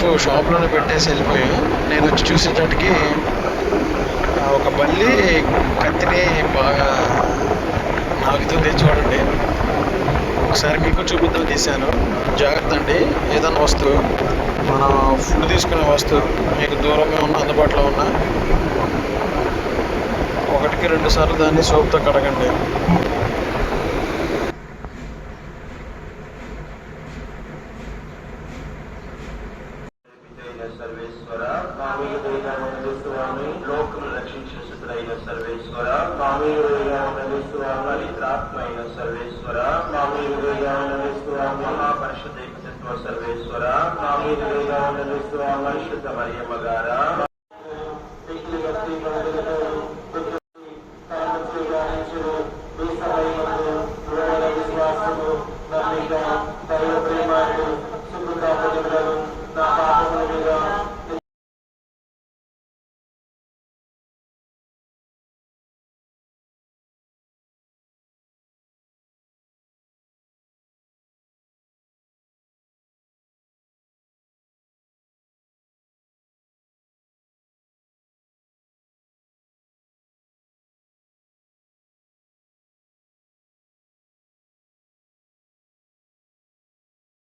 Wife షాప్లోనే పెట్టేసి వెళ్ళిపోయాం. నేను వచ్చి చూసేటట్టుకి ఒక బల్లి కత్తిని బాగా నాకుతుంది. చూడండి, ఒకసారి మీకు చూపిద్దాం తీశాను. జాగ్రత్త అండి, ఏదైనా వస్తువు మనం ఫుడ్ తీసుకునే వస్తువు మీకు దూరంగా ఉన్న అందుబాటులో ఉన్న 1కి 2 సార్లు దాన్ని సోప్తో కడగండి. సర్వేశ్వర స్వామి లోకము రక్షించిన సుతుడైన సర్వేశ్వర పవిత్రాత్మైన సర్వేశ్వర మహాపరిషుద్ధ సర్వేశ్వర పరిశుద్ధ మరియమ్మ గారా విశ్వాసము నమ్మిక దైవ ప్రేమాలు సుఖ